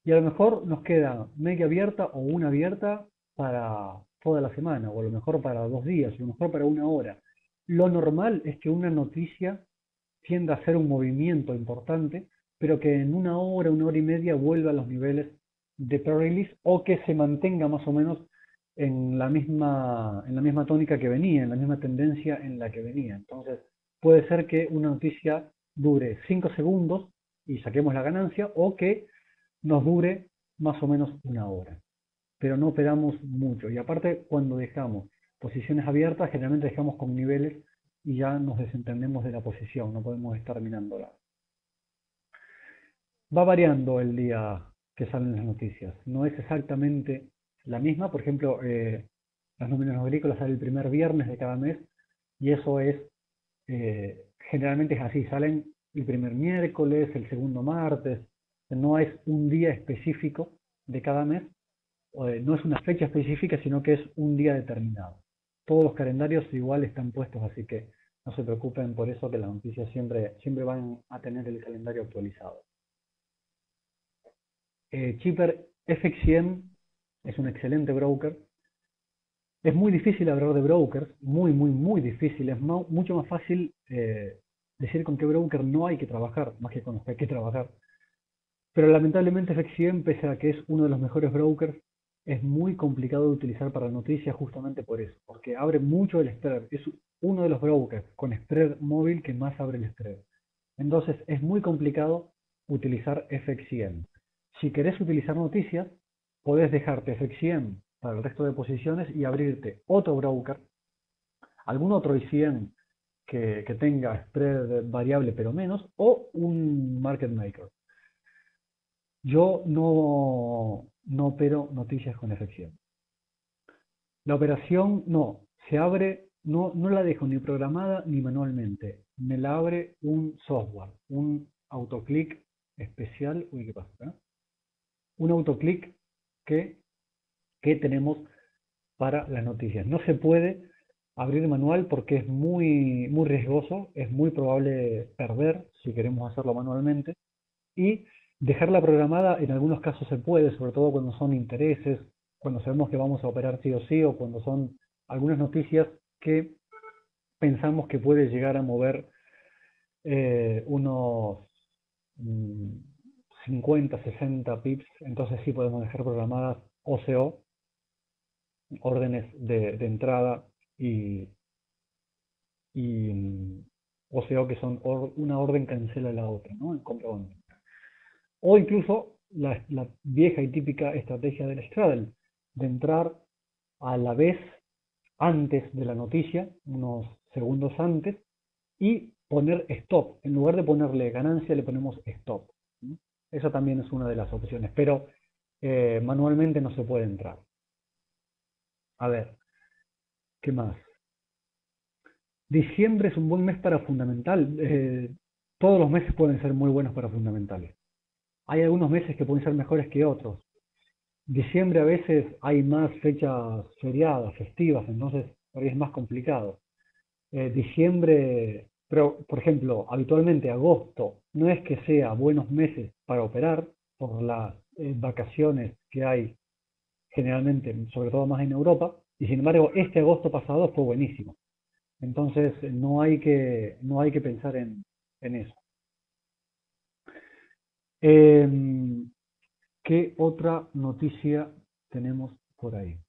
[SPEAKER 1] y a lo mejor nos queda media abierta o una abierta para toda la semana, o a lo mejor para 2 días, o a lo mejor para una hora. Lo normal es que una noticia tienda a hacer un movimiento importante, pero que en una hora y media vuelva a los niveles de pre-release o que se mantenga más o menos en la misma tónica que venía, en la misma tendencia en la que venía. Entonces, puede ser que una noticia dure 5 segundos y saquemos la ganancia, o que nos dure más o menos una hora. Pero no operamos mucho. Y aparte, cuando dejamos posiciones abiertas, generalmente dejamos con niveles y ya nos desentendemos de la posición, no podemos estar mirándola. Va variando el día que salen las noticias, no es exactamente la misma. Por ejemplo, las nóminas agrícolas salen el primer viernes de cada mes, y eso es, generalmente es así, salen el primer miércoles, el segundo martes, no es un día específico de cada mes, no es una fecha específica, sino que es un día determinado. todos los calendarios igual están puestos, así que no se preocupen por eso, que las noticias siempre van a tener el calendario actualizado. Chipper FXCM es un excelente broker. Es muy difícil hablar de brokers, muy difícil. Es mucho más fácil decir con qué broker no hay que trabajar, más que con los que hay que trabajar. Pero lamentablemente FXCM, pese a que es uno de los mejores brokers, es muy complicado de utilizar para noticias justamente por eso, porque abre mucho el spread. Es uno de los brokers con spread móvil que más abre el spread. Entonces es muy complicado utilizar FXCM. Si querés utilizar noticias, podés dejarte FXCM para el resto de posiciones y abrirte otro broker, algún otro ICM que tenga spread variable pero menos, o un market maker. Yo no opero noticias con FXCM. La operación se abre, no la dejo ni programada ni manualmente. Me la abre un software, un autoclick especial. Uy, ¿qué pasa? Un autoclick que tenemos para las noticias. No se puede abrir manual porque es muy riesgoso, es muy probable perder si queremos hacerlo manualmente. Y dejarla programada en algunos casos se puede, sobre todo cuando son intereses, cuando sabemos que vamos a operar sí o sí, o cuando son algunas noticias que pensamos que puede llegar a mover unos 50, 60 pips, entonces sí podemos dejar programadas OCO, órdenes de entrada y OCO, que son una orden cancela la otra, ¿no? En compra o en venta. O incluso la vieja y típica estrategia del straddle, de entrar a la vez antes de la noticia, unos segundos antes, y poner stop. En lugar de ponerle ganancia, le ponemos stop. Esa también es una de las opciones, pero manualmente no se puede entrar. A ver, ¿qué más? Diciembre es un buen mes para fundamental. Todos los meses pueden ser muy buenos para fundamentales. Hay algunos meses que pueden ser mejores que otros. Diciembre a veces hay más fechas feriadas, festivas, entonces por ahí es más complicado. Diciembre, pero por ejemplo, habitualmente agosto no es que sea buenos meses para operar por las vacaciones que hay generalmente, sobre todo más en Europa, y sin embargo este agosto pasado fue buenísimo. Entonces no hay que pensar en eso. ¿Qué otra noticia tenemos por ahí?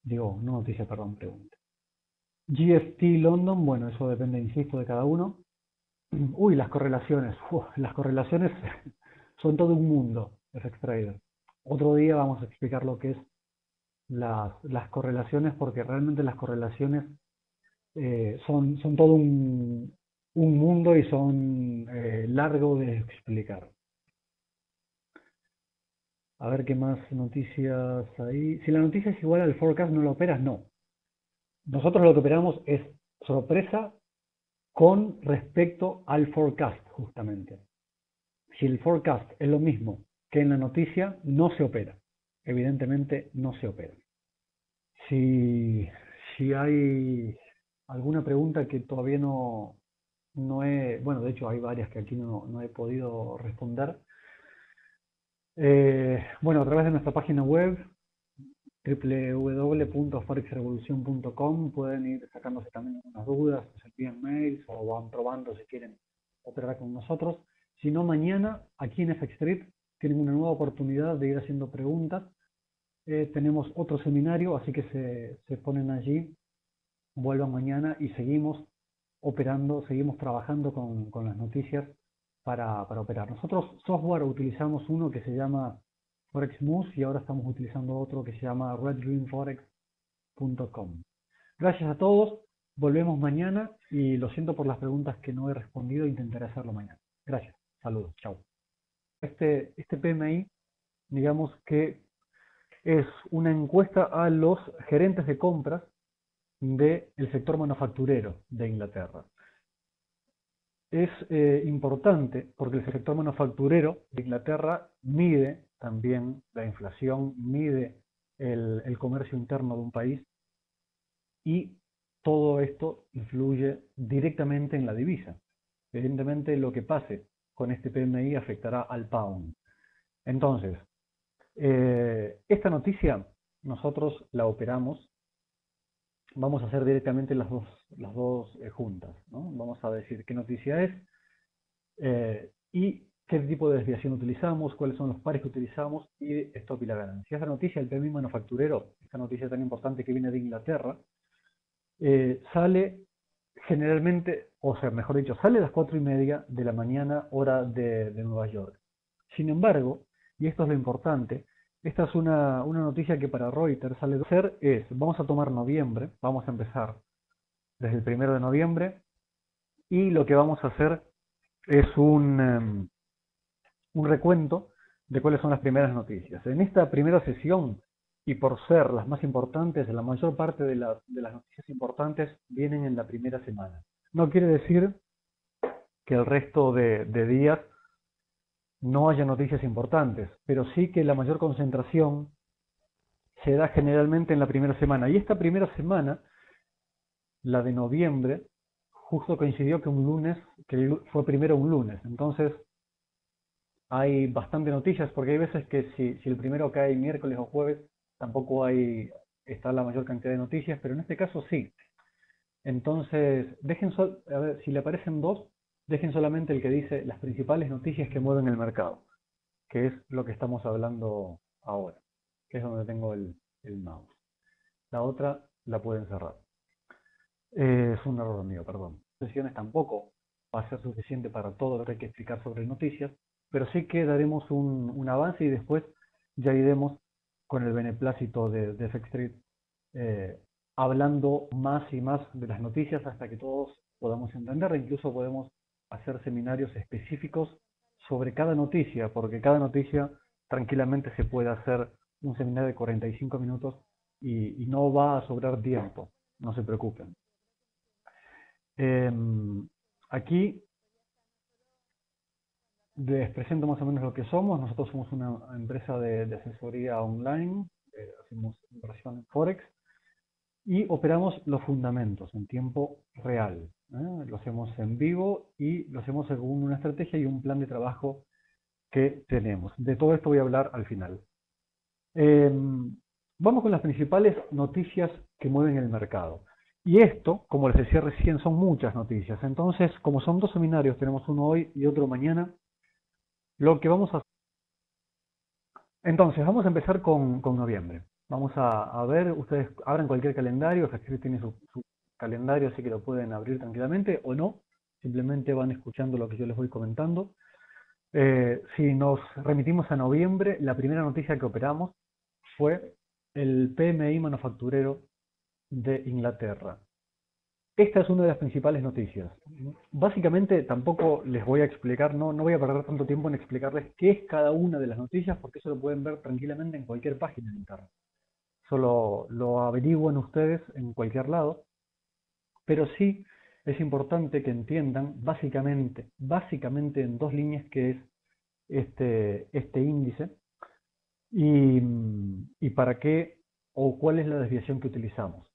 [SPEAKER 1] Digo, no noticia, perdón, pregunta. GFT London, bueno, eso depende, insisto, de cada uno. Uy, las correlaciones. Las correlaciones son todo un mundo, FX Trader. Otro día vamos a explicar lo que es las correlaciones, porque realmente las correlaciones son todo un mundo y son largo de explicar. A ver qué más noticias hay. Si la noticia es igual al forecast, ¿no lo operas? No. Nosotros lo que operamos es sorpresa con respecto al forecast, justamente. Si el forecast es lo mismo que en la noticia, no se opera. Evidentemente no se opera. Si, si hay alguna pregunta que todavía no he, bueno, de hecho hay varias que aquí no he podido responder. Bueno, a través de nuestra página web www.forexrevolucion.com pueden ir sacándose también unas dudas, se envían mails o van probando si quieren operar con nosotros. Si no, mañana aquí en FX Street tienen una nueva oportunidad de ir haciendo preguntas. Tenemos otro seminario, así que se ponen allí, vuelvan mañana y seguimos operando, seguimos trabajando con las noticias para operar. Nosotros software utilizamos uno que se llama ForexMoose y ahora estamos utilizando otro que se llama reddreamforex.com. Gracias a todos, volvemos mañana y lo siento por las preguntas que no he respondido, intentaré hacerlo mañana. Gracias, saludos, chao. Este PMI, digamos que es una encuesta a los gerentes de compras del sector manufacturero de Inglaterra. Es importante porque el sector manufacturero de Inglaterra mide también la inflación, mide el comercio interno de un país y todo esto influye directamente en la divisa. Evidentemente lo que pase con este PMI afectará al pound. Entonces, esta noticia nosotros la operamos, vamos a hacer directamente las dos juntas, ¿no? Vamos a decir qué noticia es y qué tipo de desviación utilizamos, cuáles son los pares que utilizamos y stop y la ganancia. Esta noticia, el PMI manufacturero, esta noticia tan importante que viene de Inglaterra, sale generalmente, o sea, mejor dicho, sale a las 4:30 de la mañana, hora de Nueva York. Sin embargo, y esto es lo importante, esta es una noticia que para Reuters sale de hacer es, vamos a tomar noviembre, vamos a empezar desde el 1 de noviembre, y lo que vamos a hacer es un recuento de cuáles son las primeras noticias. En esta primera sesión, y por ser las más importantes, la mayor parte de las noticias importantes vienen en la primera semana. No quiere decir que el resto de días no haya noticias importantes, pero sí que la mayor concentración se da generalmente en la primera semana. Y esta primera semana, la de noviembre, justo coincidió que un lunes, que fue primero un lunes. Entonces, hay bastante noticias, porque hay veces que si el primero cae miércoles o jueves, tampoco está la mayor cantidad de noticias, pero en este caso sí. Entonces, a ver, si le aparecen dos, dejen solamente el que dice las principales noticias que mueven el mercado, que es lo que estamos hablando ahora, que es donde tengo el mouse. La otra la pueden cerrar. Es un error mío, perdón. Sesiones tampoco va a ser suficiente para todo lo que hay que explicar sobre noticias, pero sí que daremos un avance y después ya iremos con el beneplácito de FX Street hablando más y más de las noticias hasta que todos podamos entender. Incluso podemos hacer seminarios específicos sobre cada noticia, porque cada noticia tranquilamente se puede hacer un seminario de 45 minutos y no va a sobrar tiempo, no se preocupen. Aquí les presento más o menos lo que somos. Nosotros somos una empresa de asesoría online, hacemos inversión en Forex y operamos los fundamentos en tiempo real. Lo hacemos en vivo y lo hacemos según una estrategia y un plan de trabajo que tenemos. De todo esto voy a hablar al final. Vamos con las principales noticias que mueven el mercado. Y esto, como les decía recién, son muchas noticias. Entonces, como son dos seminarios, tenemos uno hoy y otro mañana, lo que vamos a... Entonces, vamos a empezar con noviembre. Vamos a ver, ustedes abran cualquier calendario, FXTrade tiene su calendario, así que lo pueden abrir tranquilamente o no, simplemente van escuchando lo que yo les voy comentando. Si nos remitimos a noviembre, la primera noticia que operamos fue el PMI manufacturero de Inglaterra. Esta es una de las principales noticias. Básicamente tampoco les voy a explicar, no voy a perder tanto tiempo en explicarles qué es cada una de las noticias, porque eso lo pueden ver tranquilamente en cualquier página de internet. Solo lo averigüen ustedes en cualquier lado, pero sí es importante que entiendan básicamente en dos líneas qué es este índice y para qué o cuál es la desviación que utilizamos.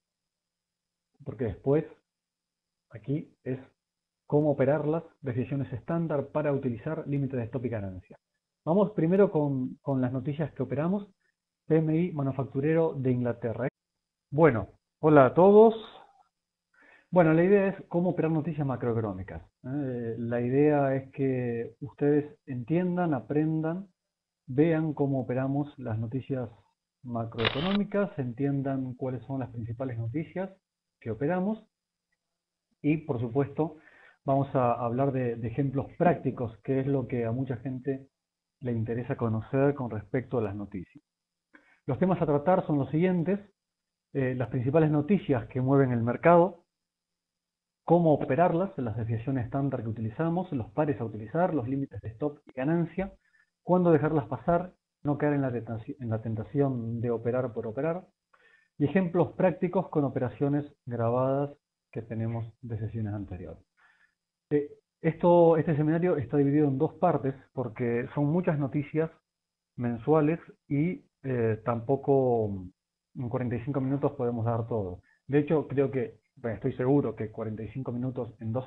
[SPEAKER 1] Porque después aquí es cómo operar las desviaciones estándar para utilizar límites de stop y ganancia. Vamos primero con las noticias que operamos. PMI manufacturero de Inglaterra. Bueno, hola a todos. Bueno, la idea es cómo operar noticias macroeconómicas. La idea es que ustedes entiendan, aprendan, vean cómo operamos las noticias macroeconómicas, entiendan cuáles son las principales noticias que operamos y, por supuesto, vamos a hablar de ejemplos prácticos, que es lo que a mucha gente le interesa conocer con respecto a las noticias. Los temas a tratar son los siguientes: las principales noticias que mueven el mercado, cómo operarlas, las desviaciones estándar que utilizamos, los pares a utilizar, los límites de stop y ganancia, cuándo dejarlas pasar, no caer en la tentación de operar por operar, y ejemplos prácticos con operaciones grabadas que tenemos de sesiones anteriores. Este seminario está dividido en dos partes porque son muchas noticias mensuales y tampoco en 45 minutos podemos dar todo. De hecho, creo que, bueno, estoy seguro que 45 minutos en 2